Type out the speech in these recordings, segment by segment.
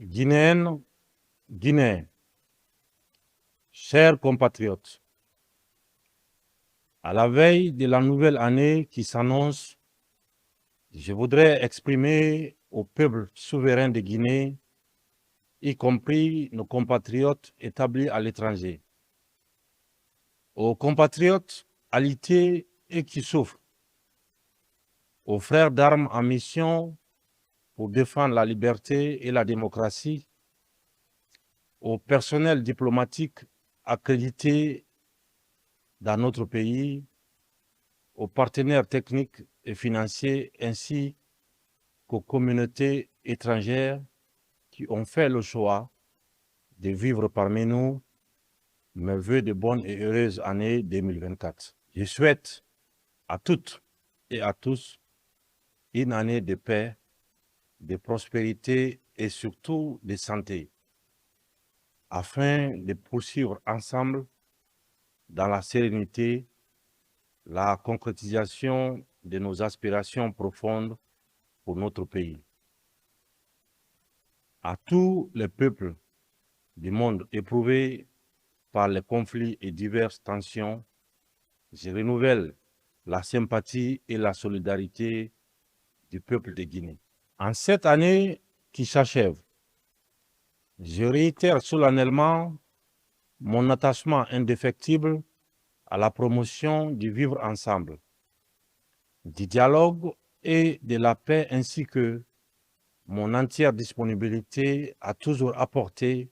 Guinéennes, Guinéens, chers compatriotes, à la veille de la nouvelle année qui s'annonce, je voudrais exprimer au peuple souverain de Guinée, y compris nos compatriotes établis à l'étranger, aux compatriotes alités et qui souffrent, aux frères d'armes en mission pour défendre la liberté et la démocratie, au personnel diplomatique accrédité dans notre pays, aux partenaires techniques et financiers ainsi qu'aux communautés étrangères qui ont fait le choix de vivre parmi nous, mes vœux de bonne et heureuse année 2024. Je souhaite à toutes et à tous une année de paix, de prospérité et surtout de santé, afin de poursuivre ensemble dans la sérénité la concrétisation de nos aspirations profondes pour notre pays. À tous les peuples du monde éprouvés par les conflits et diverses tensions, je renouvelle la sympathie et la solidarité du peuple de Guinée. En cette année qui s'achève, je réitère solennellement mon attachement indéfectible à la promotion du vivre ensemble, du dialogue et de la paix, ainsi que mon entière disponibilité à toujours apporter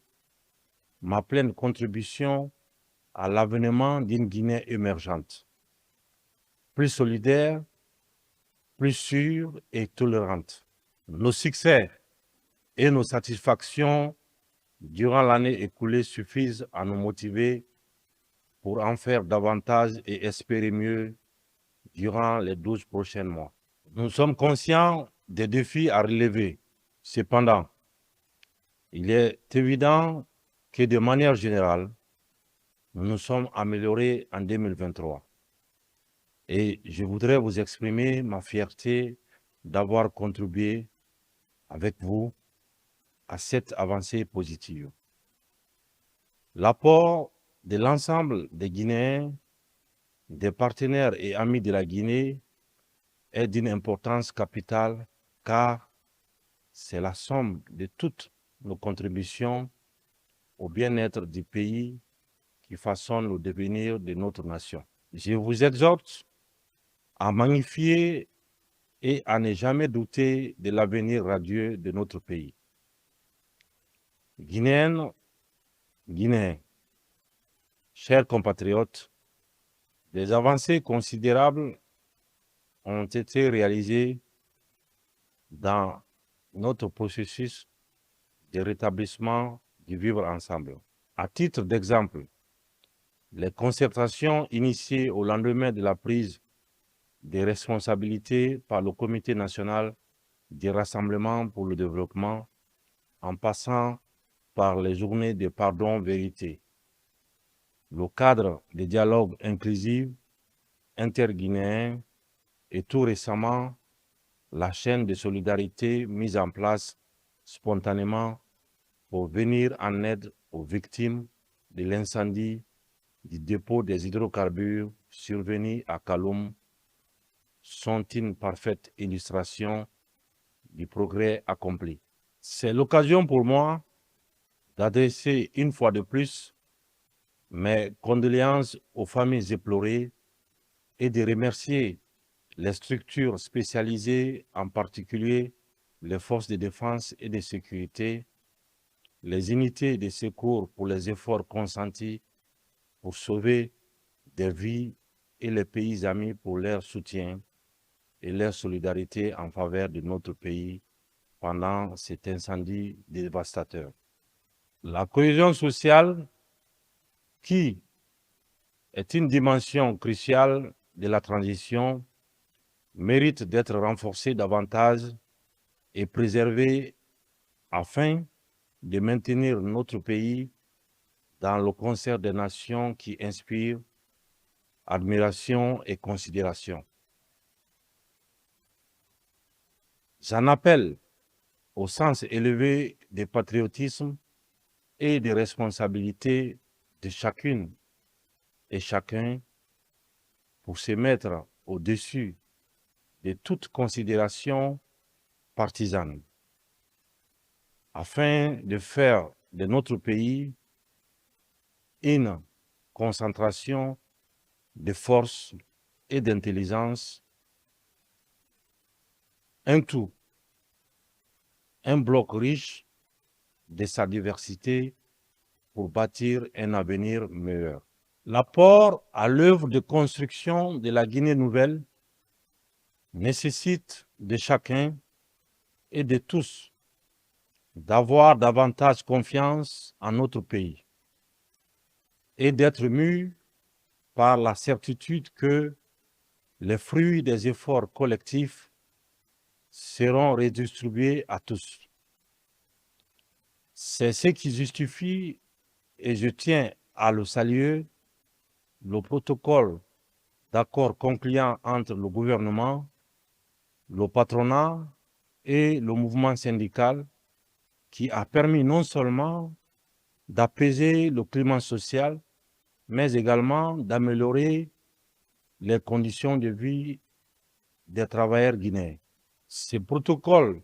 ma pleine contribution à l'avènement d'une Guinée émergente, plus solidaire, plus sûre et tolérante. Nos succès et nos satisfactions durant l'année écoulée suffisent à nous motiver pour en faire davantage et espérer mieux durant les 12 prochains mois. Nous sommes conscients des défis à relever. Cependant, il est évident que de manière générale, nous nous sommes améliorés en 2023. Et je voudrais vous exprimer ma fierté d'avoir contribué avec vous à cette avancée positive. L'apport de l'ensemble des Guinéens, des partenaires et amis de la Guinée est d'une importance capitale car c'est la somme de toutes nos contributions au bien-être du pays qui façonne le devenir de notre nation. Je vous exhorte à magnifier et à ne jamais douter de l'avenir radieux de notre pays. Guinéennes, Guinéens, chers compatriotes, des avancées considérables ont été réalisées dans notre processus de rétablissement du vivre ensemble. À titre d'exemple, les concertations initiées au lendemain de la prise des responsabilités par le Comité national des rassemblements pour le développement, en passant par les journées de pardon-vérité, le cadre de dialogue inclusif interguinéen et tout récemment la chaîne de solidarité mise en place spontanément pour venir en aide aux victimes de l'incendie du dépôt des hydrocarbures survenu à Kaloum sont une parfaite illustration du progrès accompli. C'est l'occasion pour moi d'adresser une fois de plus mes condoléances aux familles éplorées et de remercier les structures spécialisées, en particulier les forces de défense et de sécurité, les unités de secours pour les efforts consentis pour sauver des vies et les pays amis pour leur soutien et leur solidarité en faveur de notre pays pendant cet incendie dévastateur. La cohésion sociale, qui est une dimension cruciale de la transition, mérite d'être renforcée davantage et préservée afin de maintenir notre pays dans le concert des nations qui inspirent admiration et considération. J'en appelle au sens élevé du patriotisme et des responsabilités de chacune et chacun pour se mettre au-dessus de toute considération partisane, afin de faire de notre pays une concentration de force et d'intelligence, un tout, un bloc riche de sa diversité pour bâtir un avenir meilleur. L'apport à l'œuvre de construction de la Guinée nouvelle nécessite de chacun et de tous d'avoir davantage confiance en notre pays et d'être mus par la certitude que les fruits des efforts collectifs seront redistribués à tous. C'est ce qui justifie, et je tiens à le saluer, le protocole d'accord concluant entre le gouvernement, le patronat et le mouvement syndical qui a permis non seulement d'apaiser le climat social, mais également d'améliorer les conditions de vie des travailleurs guinéens. Ce protocole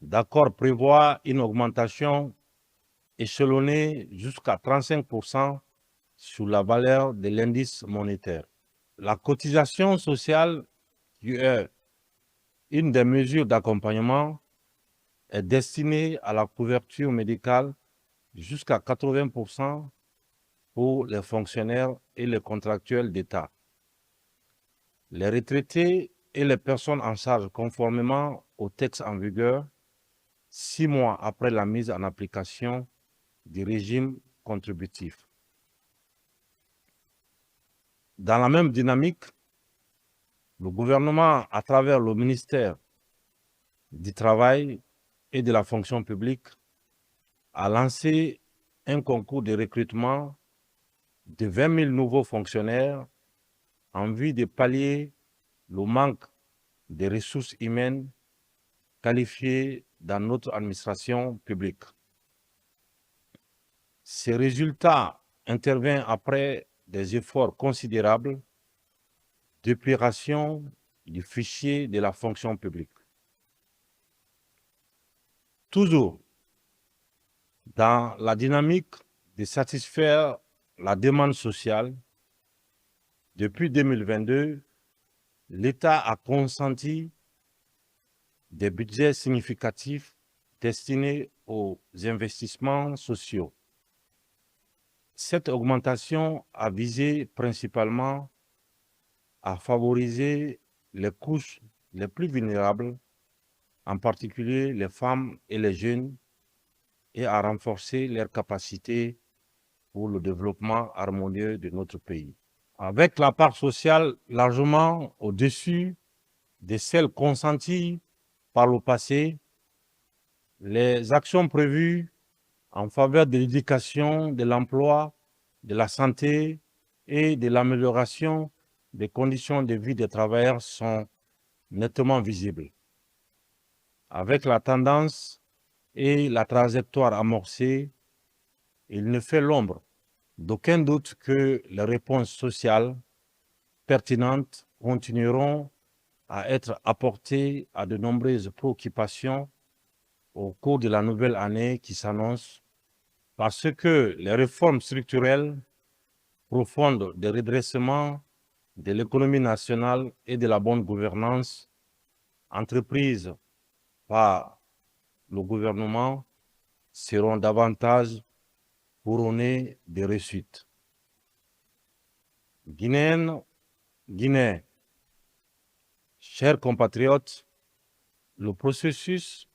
d'accord prévoit une augmentation échelonnée jusqu'à 35% sur la valeur de l'indice monétaire. La cotisation sociale, qui est une des mesures d'accompagnement, est destinée à la couverture médicale jusqu'à 80% pour les fonctionnaires et les contractuels d'État. Les retraités et les personnes en charge conformément au texte en vigueur 6 mois après la mise en application du régime contributif. Dans la même dynamique, le gouvernement, à travers le ministère du Travail et de la fonction publique, a lancé un concours de recrutement de 20 000 nouveaux fonctionnaires en vue de pallier le manque de ressources humaines qualifiées dans notre administration publique. Ces résultats interviennent après des efforts considérables d'épuration du fichier de la fonction publique. Toujours dans la dynamique de satisfaire la demande sociale, depuis 2022, l'État a consenti des budgets significatifs destinés aux investissements sociaux. Cette augmentation a visé principalement à favoriser les couches les plus vulnérables, en particulier les femmes et les jeunes, et à renforcer leurs capacités pour le développement harmonieux de notre pays. Avec la part sociale largement au-dessus de celle consentie par le passé, les actions prévues en faveur de l'éducation, de l'emploi, de la santé et de l'amélioration des conditions de vie des travailleurs sont nettement visibles. Avec la tendance et la trajectoire amorcée, il ne fait l'ombre d'aucun doute que les réponses sociales pertinentes continueront à être apportées à de nombreuses préoccupations au cours de la nouvelle année qui s'annonce, parce que les réformes structurelles profondes de redressement de l'économie nationale et de la bonne gouvernance entreprises par le gouvernement seront davantage couronnées de réussites. Guinéennes, Guinéens, chers compatriotes, le processus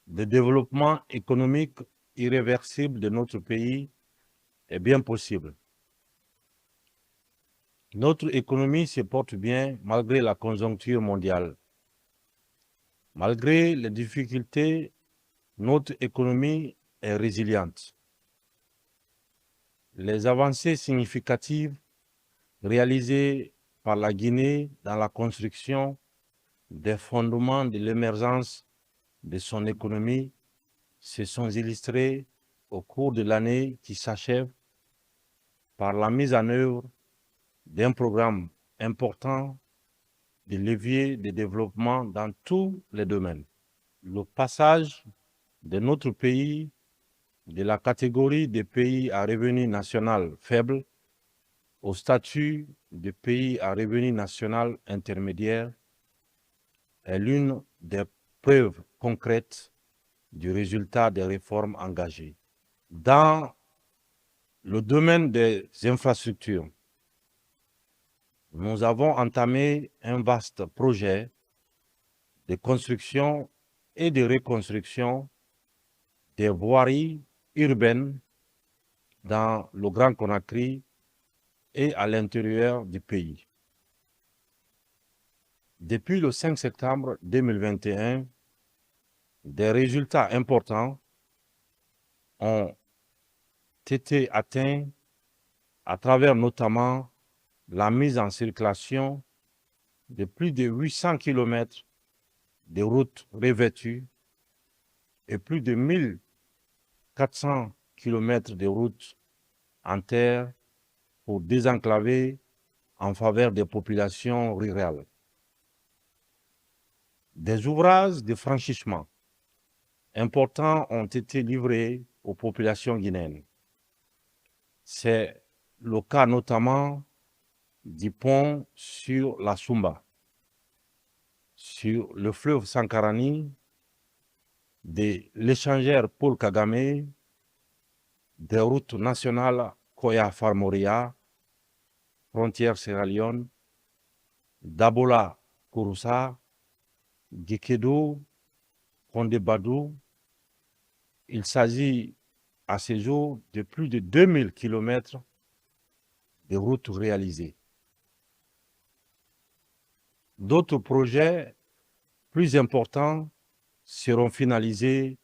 de développement économique irréversible de notre pays est bien possible. Notre économie se porte bien malgré la conjoncture mondiale. Malgré les difficultés, notre économie est résiliente. Les avancées significatives réalisées par la Guinée dans la construction des fondements de l'émergence de son économie se sont illustrés au cours de l'année qui s'achève par la mise en œuvre d'un programme important de levier de développement dans tous les domaines. Le passage de notre pays de la catégorie des pays à revenu national faible au statut de pays à revenu national intermédiaire est l'une des preuves concrètes du résultat des réformes engagées. Dans le domaine des infrastructures, nous avons entamé un vaste projet de construction et de reconstruction des voiries urbaines dans le Grand Conakry et à l'intérieur du pays. Depuis le 5 septembre 2021, des résultats importants ont été atteints à travers notamment la mise en circulation de plus de 800 km de routes revêtues et plus de 1400 km de routes en terre pour désenclaver en faveur des populations rurales. Des ouvrages de franchissement importants ont été livrés aux populations guinéennes. C'est le cas notamment du pont sur la Sumba, sur le fleuve Sankarani, de l'échangeur Paul Kagame, des routes nationales Koya-Farmoria, frontière Sierra Leone, Dabola-Kouroussa, Gekedo, Kondé-Badou. Il s'agit à ce jour de plus de 2000 km de routes réalisées. D'autres projets plus importants seront finalisés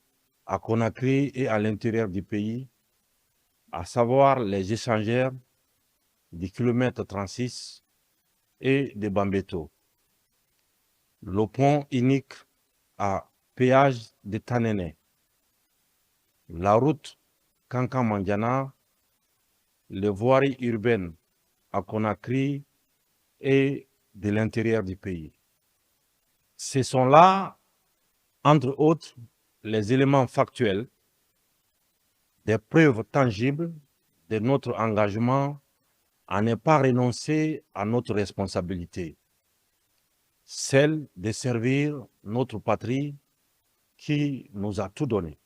à Conakry et à l'intérieur du pays, à savoir les échangeurs du kilomètre 36 et de Bambeto, le pont unique à péage de Tanene, la route Kankan-Mandiana, les voiries urbaines à Conakry et de l'intérieur du pays. Ce sont là, entre autres, les éléments factuels, des preuves tangibles de notre engagement à ne pas renoncer à notre responsabilité, celle de servir notre patrie qui nous a tout donné.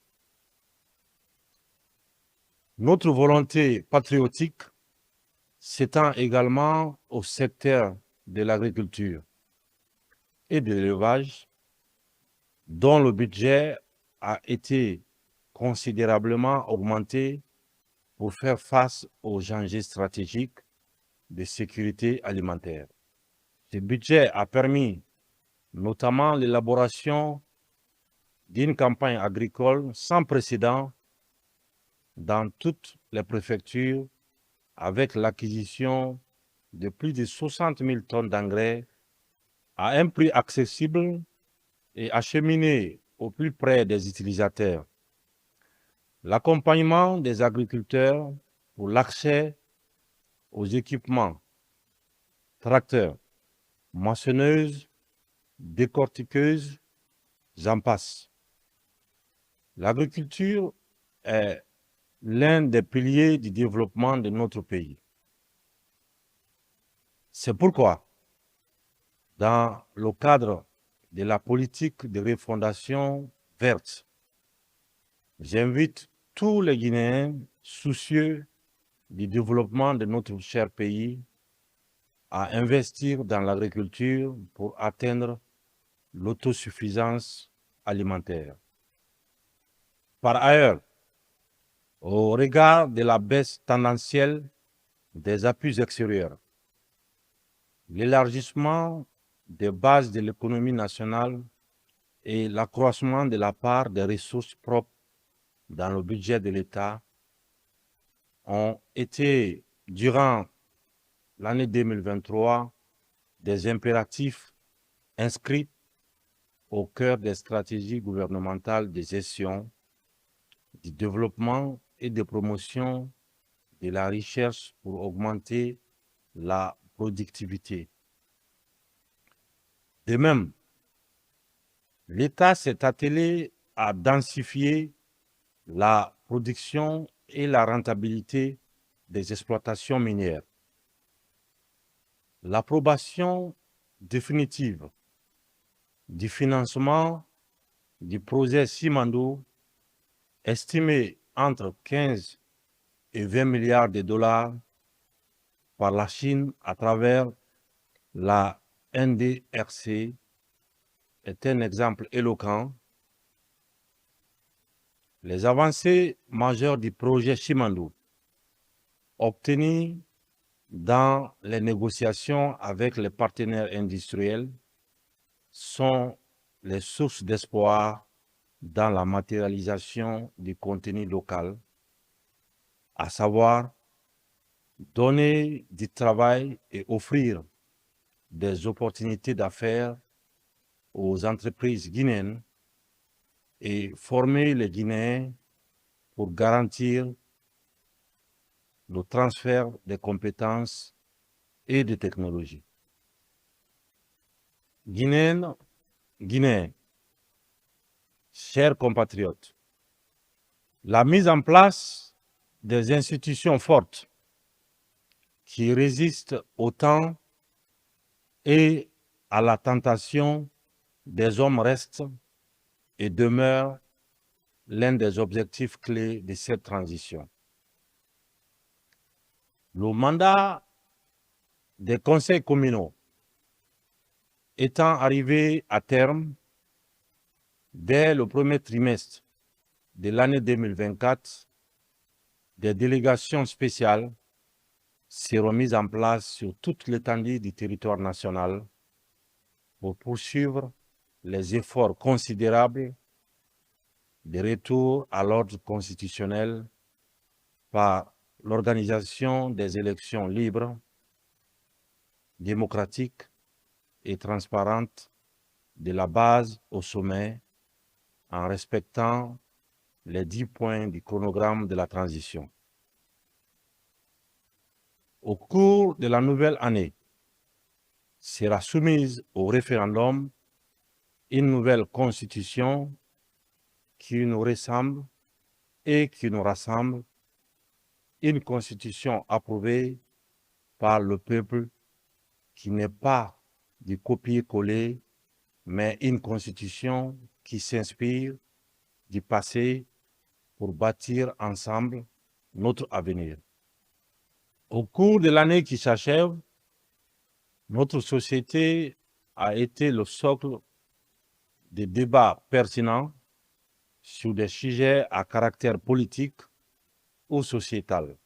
Notre volonté patriotique s'étend également au secteur de l'agriculture et de l'élevage, dont le budget a été considérablement augmenté pour faire face aux enjeux stratégiques de sécurité alimentaire. Ce budget a permis notamment l'élaboration d'une campagne agricole sans précédent dans toutes les préfectures, avec l'acquisition de plus de 60 000 tonnes d'engrais à un prix accessible et acheminé au plus près des utilisateurs. L'accompagnement des agriculteurs pour l'accès aux équipements, tracteurs, moissonneuses, décortiqueuses, j'en passe. L'agriculture est l'un des piliers du développement de notre pays. C'est pourquoi, dans le cadre de la politique de refondation verte, j'invite tous les Guinéens soucieux du développement de notre cher pays à investir dans l'agriculture pour atteindre l'autosuffisance alimentaire. Par ailleurs, au regard de la baisse tendancielle des appuis extérieurs, l'élargissement des bases de l'économie nationale et l'accroissement de la part des ressources propres dans le budget de l'État ont été, durant l'année 2023, des impératifs inscrits au cœur des stratégies gouvernementales de gestion du développement et de promotion de la recherche pour augmenter la productivité. De même, l'État s'est attelé à densifier la production et la rentabilité des exploitations minières. L'approbation définitive du financement du projet Simandou, estimé entre 15 et 20 milliards de dollars par la Chine à travers la NDRC, est un exemple éloquent. Les avancées majeures du projet Simandou, obtenues dans les négociations avec les partenaires industriels, sont les sources d'espoir dans la matérialisation du contenu local, à savoir donner du travail et offrir des opportunités d'affaires aux entreprises guinéennes et former les Guinéens pour garantir le transfert des compétences et de technologies. Guinéennes, Guinéens, chers compatriotes, la mise en place des institutions fortes qui résistent au temps et à la tentation des hommes reste et demeure l'un des objectifs clés de cette transition. Le mandat des conseils communaux étant arrivé à terme dès le premier trimestre de l'année 2024, des délégations spéciales seront mises en place sur toute l'étendue du territoire national pour poursuivre les efforts considérables de retour à l'ordre constitutionnel par l'organisation des élections libres, démocratiques et transparentes de la base au sommet en respectant les 10 points du chronogramme de la transition. Au cours de la nouvelle année, sera soumise au référendum une nouvelle constitution qui nous ressemble et qui nous rassemble, une constitution approuvée par le peuple qui n'est pas du copier-coller, mais une constitution qui s'inspire du passé pour bâtir ensemble notre avenir. Au cours de l'année qui s'achève, notre société a été le socle de débats pertinents sur des sujets à caractère politique ou sociétal.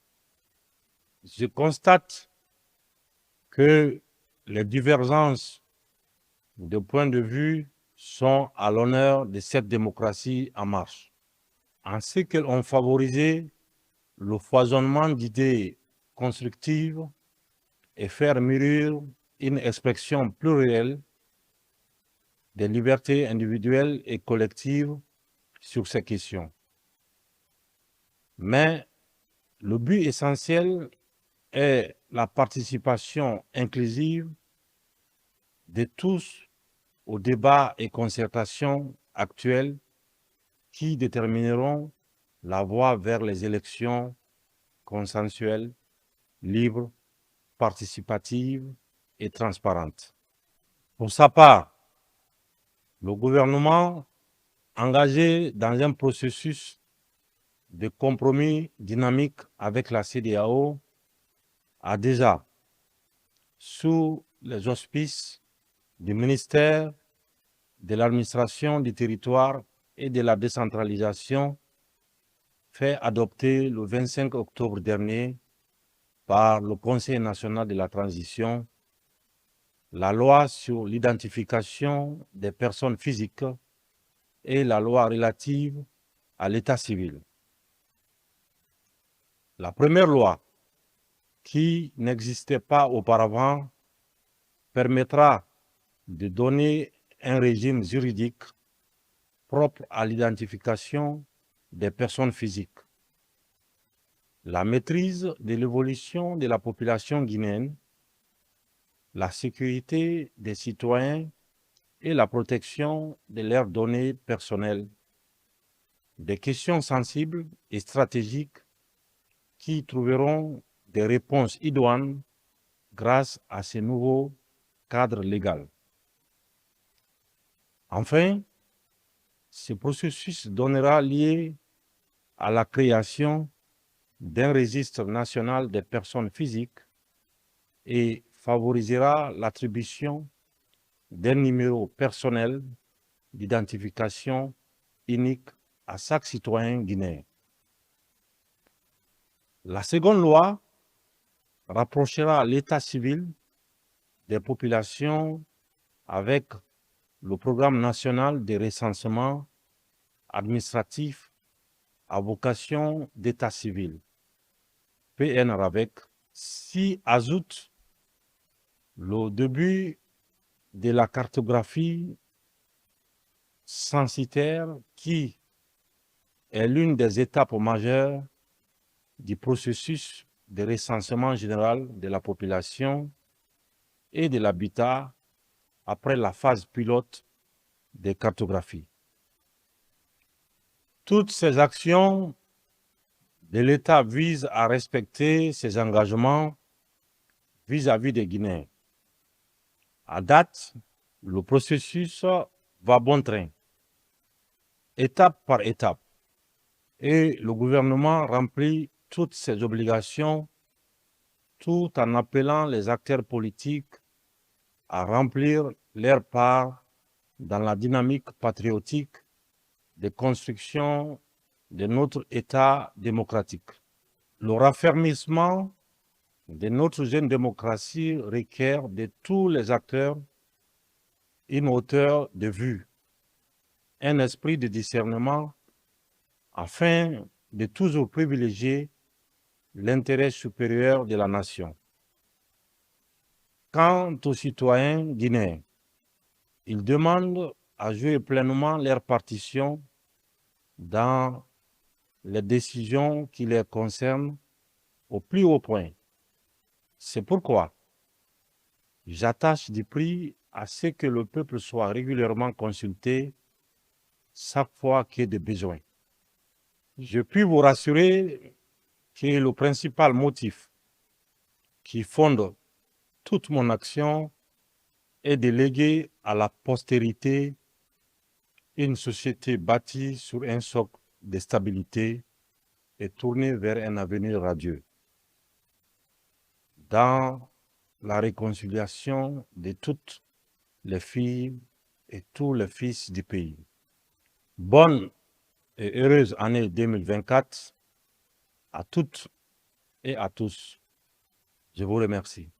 Je constate que les divergences de points de vue sont à l'honneur de cette démocratie en marche, en ce qu'elles ont favorisé le foisonnement d'idées constructives et faire mûrir une expression plurielle des libertés individuelles et collectives sur ces questions. Mais le but essentiel est la participation inclusive de tous aux débats et concertations actuels qui détermineront la voie vers les élections consensuelles, libres, participatives et transparentes. Pour sa part, le gouvernement, engagé dans un processus de compromis dynamique avec la CEDEAO, a déjà, sous les auspices du ministère de l'administration du territoire et de la décentralisation, fait adopter le 25 octobre dernier par le Conseil national de la transition la loi sur l'identification des personnes physiques et la loi relative à l'état civil. La première loi, qui n'existait pas auparavant, permettra de donner un régime juridique propre à l'identification des personnes physiques, la maîtrise de l'évolution de la population guinéenne, la sécurité des citoyens et la protection de leurs données personnelles, des questions sensibles et stratégiques qui trouveront des réponses idoines grâce à ce nouveau cadre légal. Enfin, ce processus donnera lieu à la création d'un registre national des personnes physiques et favorisera l'attribution d'un numéro personnel d'identification unique à chaque citoyen guinéen. La seconde loi rapprochera l'état civil des populations avec le programme national de recensement administratif à vocation d'état civil, PNRAVEC, s'y ajoute le début de la cartographie censitaire qui est l'une des étapes majeures du processus de recensement général de la population et de l'habitat après la phase pilote de cartographie. Toutes ces actions de l'État visent à respecter ses engagements vis-à-vis des Guinéens. À date, le processus va bon train, étape par étape, et le gouvernement remplit toutes ses obligations tout en appelant les acteurs politiques à remplir leur part dans la dynamique patriotique de construction de notre État démocratique. Le raffermissement de notre jeune démocratie requiert de tous les acteurs une hauteur de vue, un esprit de discernement afin de toujours privilégier l'intérêt supérieur de la nation. Quant aux citoyens guinéens, ils demandent à jouer pleinement leur partition dans les décisions qui les concernent au plus haut point. C'est pourquoi j'attache du prix à ce que le peuple soit régulièrement consulté chaque fois qu'il y a des besoins. Je puis vous rassurer que le principal motif qui fonde toute mon action est de léguer à la postérité une société bâtie sur un socle de stabilité et tournée vers un avenir radieux, dans la réconciliation de toutes les filles et tous les fils du pays. Bonne et heureuse année 2024 à toutes et à tous. Je vous remercie.